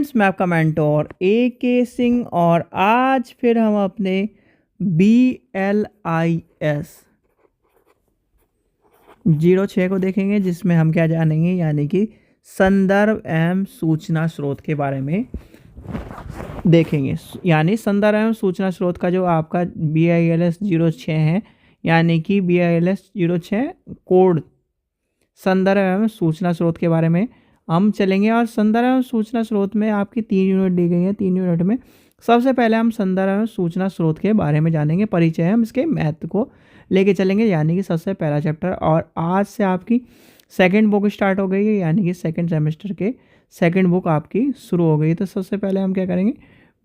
Friends, मैं आपका mentor AK Singh और आज फिर हम अपने BLIS 06 को देखेंगे, जिसमें हम क्या जानेंगे यानी कि संदर्भ एवं सूचना स्रोत के बारे में देखेंगे। यानी संदर्भ एवं सूचना स्रोत का जो आपका BILS 06 है, यानी कि BILS 06 कोड संदर्भ एवं सूचना स्रोत के बारे में हम चलेंगे। और संदर्भ एवं सूचना स्रोत में आपकी 3 यूनिट दी गई है। 3 यूनिट में सबसे पहले हम संदर्भ एवं सूचना स्रोत के बारे में जानेंगे, परिचय हम इसके महत्व को लेके चलेंगे, यानी कि सबसे पहला चैप्टर। और आज से आपकी सेकंड बुक स्टार्ट हो गई है, यानी कि सेकंड सेमेस्टर के सेकंड बुक आपकी शुरू हो गई। तो सबसे पहले हम क्या करेंगे,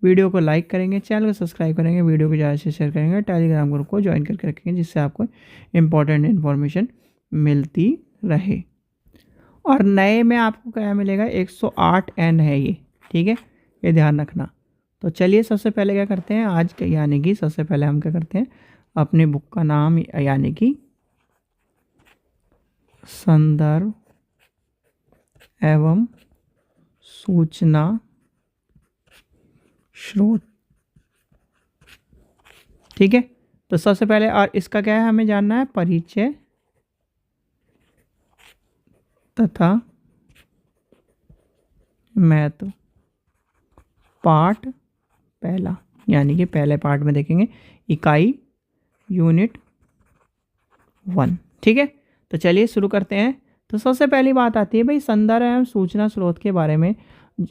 वीडियो को लाइक करेंगे, चैनल को सब्सक्राइब करेंगे, वीडियो को ज़्यादा से शेयर करेंगे, टेलीग्राम ग्रुप को ज्वाइन करके रखेंगे, जिससे आपको इंपॉर्टेंट इन्फॉर्मेशन मिलती रहे। और नए में आपको क्या मिलेगा, 108 N है ये, ठीक है, ये ध्यान रखना। तो चलिए सबसे पहले क्या करते हैं आज के, यानी कि सबसे पहले हम क्या करते हैं, अपने बुक का नाम यानी कि संदर्भ एवं सूचना स्रोत, ठीक है। तो सबसे पहले, और इसका क्या है, हमें जानना है परिचय तथा महत्व। पार्ट पहला, यानी कि पहले पार्ट में देखेंगे इकाई यूनिट 1, ठीक है। तो चलिए शुरू करते हैं। तो सबसे पहली बात आती है भाई, संदर्भ एवं सूचना स्रोत के बारे में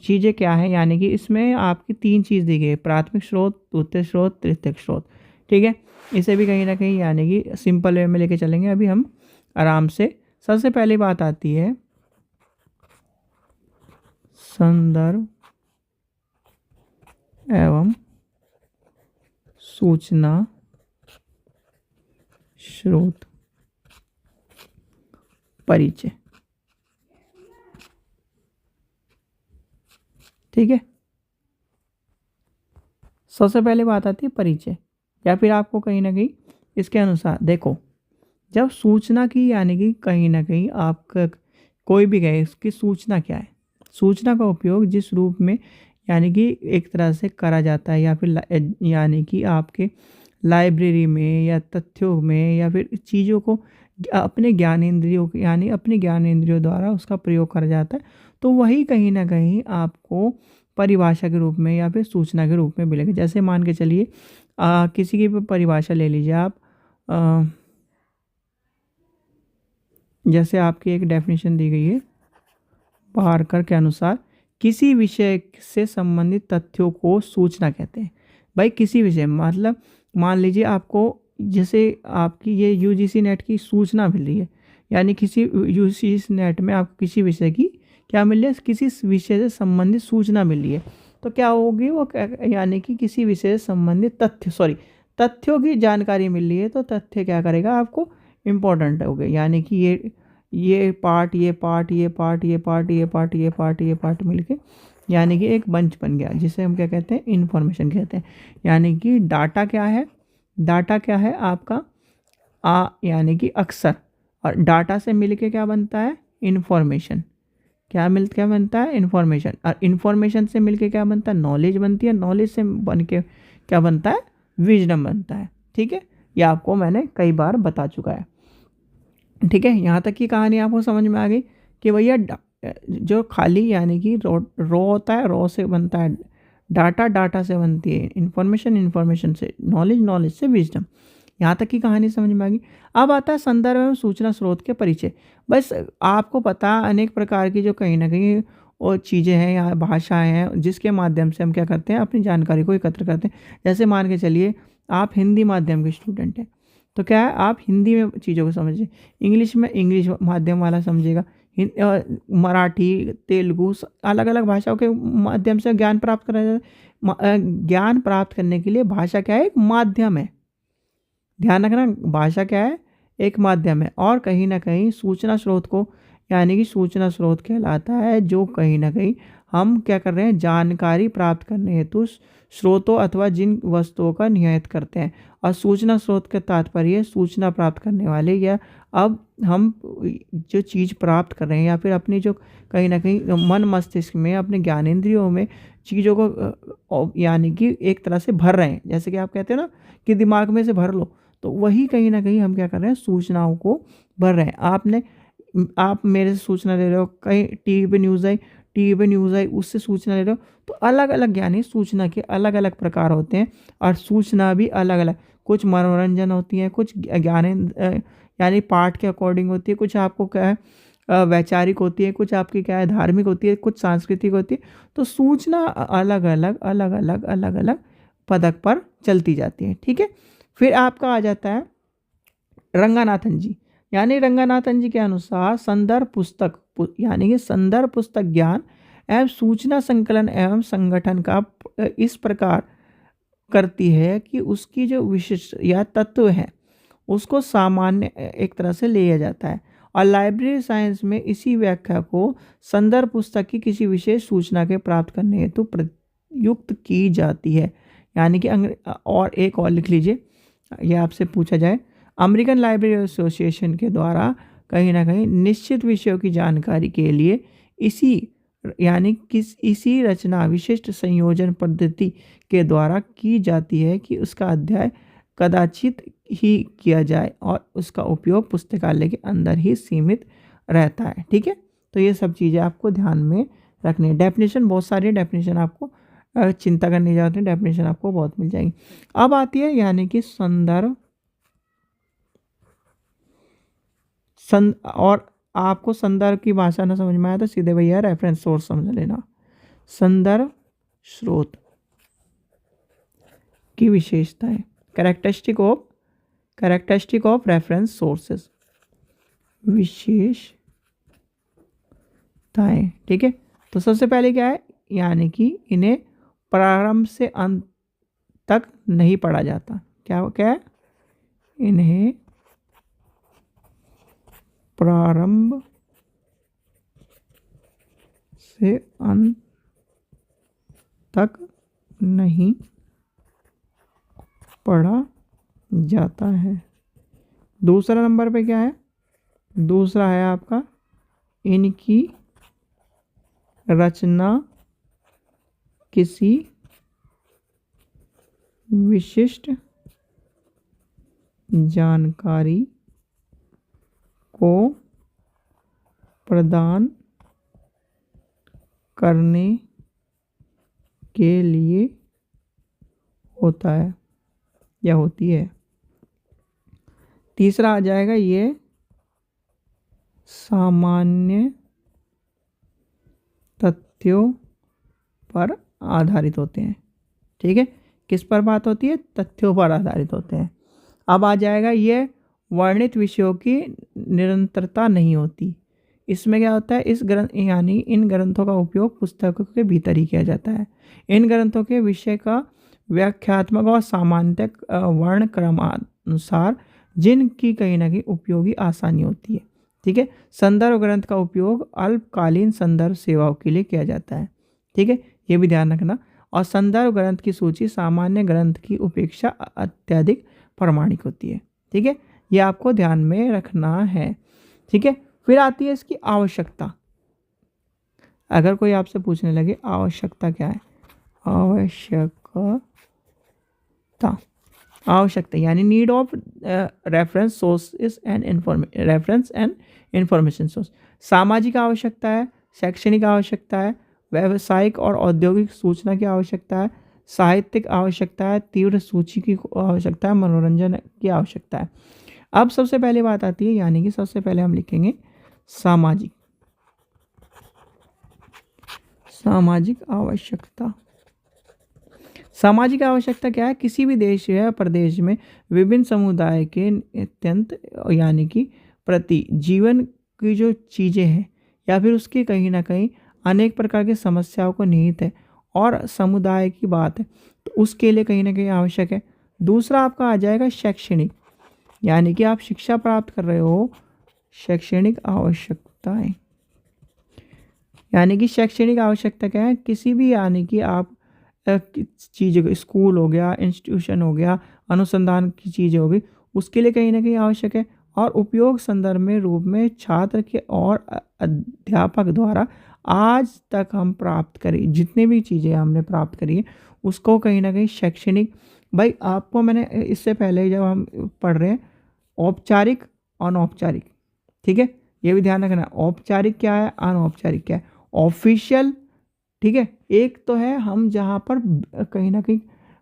चीज़ें क्या है, यानी कि इसमें आपकी 3 चीज़ दी गई है, प्राथमिक स्रोत, द्वितीयक स्रोत, तृतीयक स्रोत, ठीक है। इसे भी कहीं ना कहीं यानी कि सिंपल वे में लेके चलेंगे अभी हम आराम से। सबसे पहली बात आती है संदर्भ एवं सूचना स्रोत, परिचय, ठीक है। सबसे पहले बात आती है परिचय, या फिर आपको कहीं ना कहीं इसके अनुसार देखो, जब सूचना की यानी कि कहीं ना कहीं आपका कोई भी कहे इसकी सूचना क्या है, सूचना का उपयोग जिस रूप में यानी कि एक तरह से करा जाता है, या फिर यानी कि आपके लाइब्रेरी में या तथ्यों में, या फिर चीज़ों को अपने ज्ञानेंद्रियों यानी अपने ज्ञानेंद्रियों द्वारा उसका प्रयोग करा जाता है, तो वही कहीं ना कहीं आपको परिभाषा के रूप में या फिर सूचना के रूप में मिलेगा। जैसे मान के चलिए किसी की भी परिभाषा ले लीजिए आप, जैसे आपकी एक डेफिनेशन दी गई है पारकर के अनुसार, किसी विषय से संबंधित तथ्यों को सूचना कहते हैं। भाई किसी विषय मतलब मान लीजिए आपको जैसे आपकी ये UGC नेट की सूचना मिल रही है, यानी किसी UGC नेट में आपको किसी विषय की क्या मिल रही है, किसी विषय से संबंधित सूचना मिल रही है, तो क्या होगी वो, यानी कि किसी विषय से संबंधित तथ्यों की जानकारी मिल रही है, तो तथ्य क्या करेगा, आपको इम्पोर्टेंट हो गए, यानी कि ये पार्ट मिलके यानी कि एक बंच बन गया, जिसे हम क्या कहते हैं, इन्फॉर्मेशन कहते हैं। यानी कि डाटा क्या है आपका यानी कि अक्षर, और डाटा से मिलके क्या बनता है, इन्फॉर्मेशन। क्या बनता है, इन्फॉर्मेशन। और इन्फॉर्मेशन से मिलके क्या बनता है, नॉलेज बनती है। नॉलेज से बन के क्या बनता है, विजडम बनता है, ठीक है। ये आपको मैंने कई बार बता चुका है, ठीक है। यहाँ तक की कहानी आपको समझ में आ गई कि भैया जो खाली यानी कि रो होता है, रो से बनता है डाटा से बनती है इन्फॉर्मेशन से नॉलेज से विजडम। यहाँ तक की कहानी समझ में आ गई। अब आता है संदर्भ एवं सूचना स्रोत के परिचय। बस आपको पता अनेक प्रकार की जो कहीं ना कहीं और चीज़ें हैं या भाषाएं हैं, जिसके माध्यम से हम क्या करते हैं, अपनी जानकारी को एकत्र करते हैं। जैसे मान के चलिए आप हिंदी माध्यम के स्टूडेंट हैं, तो क्या है, आप हिंदी में चीज़ों को समझिए, इंग्लिश में इंग्लिश माध्यम वाला समझेगा, मराठी, तेलुगु, अलग अलग भाषाओं के माध्यम से ज्ञान प्राप्त करा जाता है। ज्ञान प्राप्त करने के लिए भाषा क्या है, एक माध्यम है। ध्यान रखना, भाषा क्या है, एक माध्यम है। और कहीं ना कहीं सूचना स्रोत को यानी कि सूचना स्रोत कहलाता है जो कहीं ना कहीं हम क्या कर रहे हैं, जानकारी प्राप्त करने हेतु स्रोतों अथवा जिन वस्तुओं का नियत करते हैं। और सूचना स्रोत का तात्पर्य सूचना प्राप्त करने वाले, या अब हम जो चीज़ प्राप्त कर रहे हैं या फिर अपनी जो कहीं ना कहीं मन मस्तिष्क में अपने ज्ञानेंद्रियों में चीज़ों को यानी कि एक तरह से भर रहे हैं। जैसे कि आप कहते हैं ना कि दिमाग में से भर लो, तो वही कहीं ना कहीं हम क्या कर रहे हैं, सूचनाओं को भर रहे हैं। आप मेरे से सूचना ले रहे हो, कहीं टीवी पे न्यूज़ आई उससे सूचना ले रहे हो। तो अलग अलग यानी सूचना के अलग अलग प्रकार होते हैं और सूचना भी अलग अलग, कुछ मनोरंजन होती है, कुछ यानी पाठ के अकॉर्डिंग होती है, कुछ आपको क्या है वैचारिक होती है, कुछ आपकी क्या है धार्मिक होती है, कुछ सांस्कृतिक होती है। तो सूचना अलग अलग पदक पर चलती जाती है। ठीक है, फिर आपका आ जाता है रंगानाथन जी। यानी रंगानाथन जी के अनुसार संदर्भ पुस्तक यानी कि संदर्भ पुस्तक ज्ञान एवं सूचना संकलन एवं संगठन का इस प्रकार करती है कि उसकी जो विशिष्ट या तत्व है उसको सामान्य एक तरह से लिया जाता है। और लाइब्रेरी साइंस में इसी व्याख्या को संदर्भ पुस्तक की किसी विशेष सूचना के प्राप्त करने हेतु प्रयुक्त की जाती है। यानी कि और एक और लिख लीजिए, यह आपसे पूछा जाए, अमेरिकन लाइब्रेरी एसोसिएशन के द्वारा कहीं ना कहीं निश्चित विषयों की जानकारी के लिए इसी रचना विशिष्ट संयोजन पद्धति के द्वारा की जाती है कि उसका अध्ययन कदाचित ही किया जाए और उसका उपयोग पुस्तकालय के अंदर ही सीमित रहता है। ठीक है, तो ये सब चीज़ें आपको ध्यान में रखनी है। डेफिनेशन बहुत सारी डेफिनेशन आपको चिंता करनी जाती है, डेफिनेशन आपको बहुत मिल जाएगी। अब आती है यानी कि और आपको संदर्भ की भाषा ना समझ में आया तो सीधे भैया रेफरेंस सोर्स समझ लेना। संदर्भ स्रोत की विशेषताएं, कैरेक्टरिस्टिक ऑफ रेफरेंस सोर्सेस, विशेषताएं। ठीक है, तो सबसे पहले क्या है, यानी कि इन्हें प्रारंभ से अंत तक नहीं पढ़ा जाता। क्या है, इन्हें प्रारंभ से अंत तक नहीं पढ़ा जाता है। दूसरा नंबर पे क्या है, दूसरा है आपका इनकी रचना किसी विशिष्ट जानकारी को प्रदान करने के लिए होता है या होती है। तीसरा आ जाएगा ये सामान्य तथ्यों पर आधारित होते हैं। ठीक है, किस पर बात होती है, तथ्यों पर आधारित होते हैं। अब आ जाएगा ये वर्णित विषयों की निरंतरता नहीं होती। इसमें क्या होता है, इस ग्रंथ यानी इन ग्रंथों का उपयोग पुस्तकों के भीतर ही किया जाता है। इन ग्रंथों के विषय का व्याख्यात्मक और सामान्यतः वर्ण क्रमानुसार जिनकी कहीं ना कहीं उपयोगी आसानी होती है। ठीक है, संदर्भ ग्रंथ का उपयोग अल्पकालीन संदर्भ सेवाओं के लिए किया जाता है। ठीक है, ये भी ध्यान रखना। और संदर्भ ग्रंथ की सूची सामान्य ग्रंथ की उपेक्षा अत्यधिक प्रामाणिक होती है। ठीक है, ये आपको ध्यान में रखना है। ठीक है, फिर आती है इसकी आवश्यकता। अगर कोई आपसे पूछने लगे आवश्यकता क्या है, आवश्यकता यानी need of reference sources and information source. सामाजिक आवश्यकता है, शैक्षणिक आवश्यकता है, व्यावसायिक और औद्योगिक सूचना की आवश्यकता है, साहित्यिक आवश्यकता है, तीव्र सूची की आवश्यकता है, मनोरंजन की आवश्यकता है। अब सबसे पहले बात आती है, यानी कि सबसे पहले हम लिखेंगे सामाजिक आवश्यकता। सामाजिक आवश्यकता क्या है, किसी भी देश या प्रदेश में विभिन्न समुदाय के अत्यंत यानी कि प्रति जीवन की जो चीज़ें हैं या फिर उसके कहीं ना कहीं अनेक प्रकार की समस्याओं को निहित है और समुदाय की बात है, तो उसके लिए कहीं ना कहीं आवश्यक है। दूसरा आपका आ जाएगा शैक्षणिक, यानी कि आप शिक्षा प्राप्त कर रहे हो, शैक्षणिक आवश्यकताएं। यानी कि शैक्षणिक आवश्यकता क्या है, किसी भी यानी कि आप चीज़ें, स्कूल हो गया, इंस्टीट्यूशन हो गया, अनुसंधान की चीज़ें हो गई, उसके लिए कहीं ना कहीं आवश्यक है। और उपयोग संदर्भ में रूप में छात्र के और अध्यापक द्वारा आज तक हम प्राप्त करी जितनी भी चीज़ें हमने प्राप्त करी है उसको कहीं ना कहीं शैक्षणिक, भाई आपको मैंने इससे पहले जब हम पढ़ रहे हैं औपचारिक अनौपचारिक, ठीक है, ये भी ध्यान रखना। औपचारिक क्या है, अनौपचारिक क्या है, ऑफिशियल, ठीक है। एक तो है हम जहाँ पर कहीं ना कहीं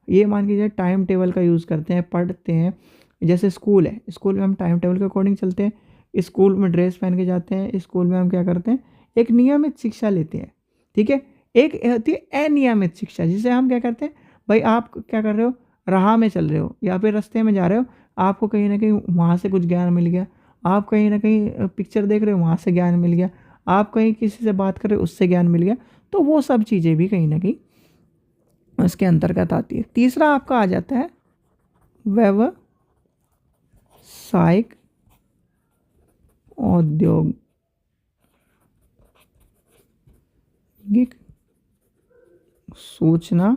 ये मान के जाए टाइम टेबल का यूज़ करते हैं, पढ़ते हैं, जैसे स्कूल है, स्कूल में हम टाइम टेबल के अकॉर्डिंग चलते हैं, स्कूल में ड्रेस पहन के जाते हैं, स्कूल में हम क्या करते हैं, एक नियमित शिक्षा लेते हैं, ठीक है। एक होती है अनियमित शिक्षा, जिसे हम क्या करते हैं, भाई आप क्या कर रहे हो, राह में चल रहे हो या फिर रास्ते में जा रहे हो, आपको कहीं ना कहीं वहाँ से कुछ ज्ञान मिल गया, आप कहीं ना कहीं पिक्चर देख रहे हो वहाँ से ज्ञान मिल गया, आप कहीं किसी से बात कर रहे हो उससे ज्ञान मिल गया, तो वो सब चीज़ें भी कहीं ना कहीं उसके अंतर्गत आती है। तीसरा आपका आ जाता है व्यावसायिक औद्योगिक सूचना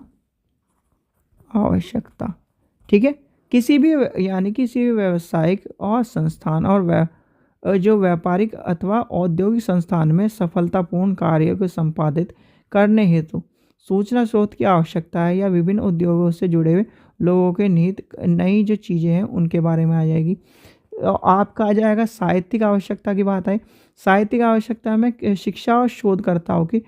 आवश्यकता, ठीक है। किसी भी यानी किसी भी व्यावसायिक और संस्थान और जो व्यापारिक अथवा औद्योगिक संस्थान में सफलतापूर्ण कार्य को संपादित करने हेतु सूचना स्रोत की आवश्यकता है, या विभिन्न उद्योगों से जुड़े हुए लोगों के निहित नई जो चीज़ें हैं उनके बारे में आ जाएगी। आपका आ जाएगा साहित्यिक आवश्यकता की बात है। साहित्यिक आवश्यकता में शिक्षा और शोधकर्ताओं की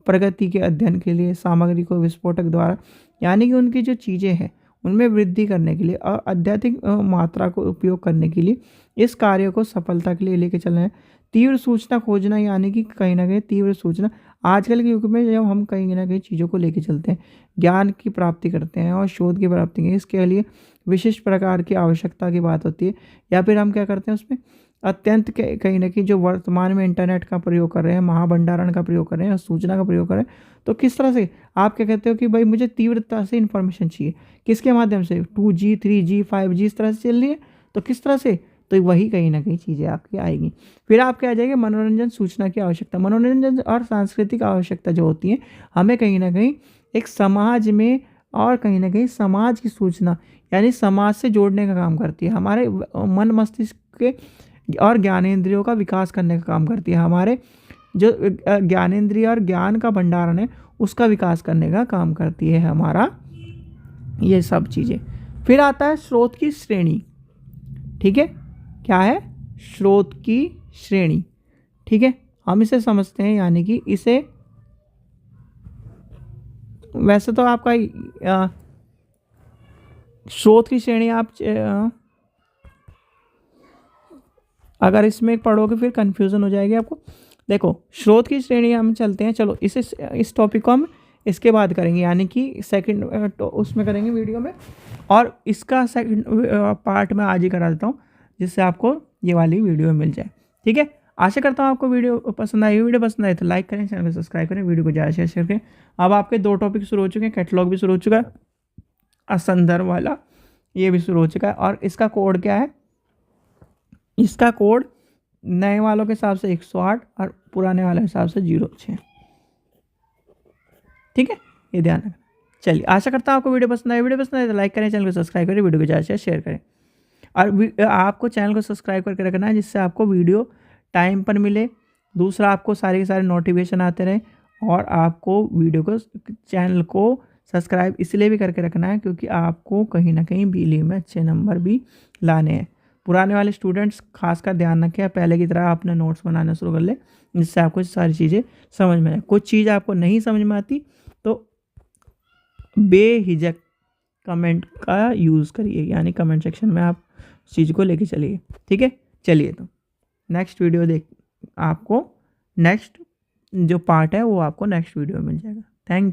प्रगति के अध्ययन के लिए सामग्री को विस्फोटक द्वारा, यानी कि उनकी जो चीज़ें हैं उनमें वृद्धि करने के लिए और अत्यधिक मात्रा को उपयोग करने के लिए इस कार्य को सफलता के लिए लेके चलना है। तीव्र सूचना खोजना, यानी कि कहीं ना कहीं तीव्र सूचना, आजकल के युग में जब हम कहीं ना कहीं चीज़ों को लेके चलते हैं, ज्ञान की प्राप्ति करते हैं और शोध की प्राप्ति की, इसके लिए विशिष्ट प्रकार की आवश्यकता की बात होती है। या फिर हम क्या करते हैं उसमें अत्यंत कहीं ना कहीं जो वर्तमान में इंटरनेट का प्रयोग कर रहे हैं, महाभंडारण का प्रयोग कर रहे हैं, सूचना का प्रयोग कर रहे हैं, तो किस तरह से आप क्या कहते हो कि भाई मुझे तीव्रता से इन्फॉर्मेशन चाहिए, किसके माध्यम से, 2G 3G 5G इस तरह से चल रही है, तो किस तरह से, तो वही कहीं ना कहीं चीज़ें आपकी आएगी। फिर आपके आ जाएगी मनोरंजन सूचना की आवश्यकता। मनोरंजन और सांस्कृतिक आवश्यकता जो होती है, हमें कहीं ना कहीं एक समाज में और कहीं ना कहीं समाज की सूचना, यानी समाज से जोड़ने का काम करती है, हमारे मन मस्तिष्क के और ज्ञानेंद्रियों का विकास करने का काम करती है, हमारे जो ज्ञानेंद्रिय और ज्ञान का भंडारण है उसका विकास करने का काम करती है हमारा ये सब चीज़ें। फिर आता है स्रोत की श्रेणी, ठीक है, क्या है, स्रोत की श्रेणी, ठीक है। हम इसे समझते हैं, यानी कि इसे वैसे तो आपका स्रोत की श्रेणी आप अगर इसमें पढ़ोगे फिर कंफ्यूजन हो जाएगी आपको। देखो स्रोत की श्रेणी हम चलते हैं, चलो इस टॉपिक को हम इसके बाद करेंगे, यानी कि सेकंड तो उसमें करेंगे वीडियो में, और इसका सेकंड पार्ट मैं आज ही करा देता हूँ जिससे आपको ये वाली वीडियो मिल जाए, ठीक है। आशा करता हूँ आपको वीडियो पसंद आई। वीडियो पसंद आई तो लाइक करें, चैनल को सब्सक्राइब करें, वीडियो को ज़्यादा शेयर करें। अब आपके 2 टॉपिक शुरू हो चुके हैं, कैटलॉग भी शुरू हो चुका है, संदर्भ वाला ये भी शुरू हो चुका है, और इसका कोड क्या है, इसका कोड नए वालों के हिसाब से 108 और पुराने वाले हिसाब से 06, ठीक है, ये ध्यान रखना। चलिए आशा करता हूँ आपको वीडियो पसंद आए। वीडियो पसंद आए तो लाइक करें, चैनल को सब्सक्राइब करें, वीडियो को ज़्यादा से शेयर करें, और आपको चैनल को सब्सक्राइब करके रखना है जिससे आपको वीडियो टाइम पर मिले, दूसरा आपको सारे के सारे नोटिफिकेशन आते रहे, और आपको वीडियो को चैनल को सब्सक्राइब इसलिए भी करके रखना है क्योंकि आपको कहीं ना कहीं बीली में अच्छे नंबर भी लाने हैं। पुराने वाले स्टूडेंट्स खासकर ध्यान रखें, पहले की तरह अपने नोट्स बनाना शुरू कर ले जिससे आपको सारी चीज़ें समझ में आए। कुछ चीज़ आपको नहीं समझ में आती तो बेहिचक कमेंट का यूज़ करिए, यानी कमेंट सेक्शन में आप उस चीज़ को लेके चलिए, ठीक है। चलिए तो नेक्स्ट वीडियो देख, आपको नेक्स्ट जो पार्ट है वो आपको नेक्स्ट वीडियो में मिल जाएगा। Thank you.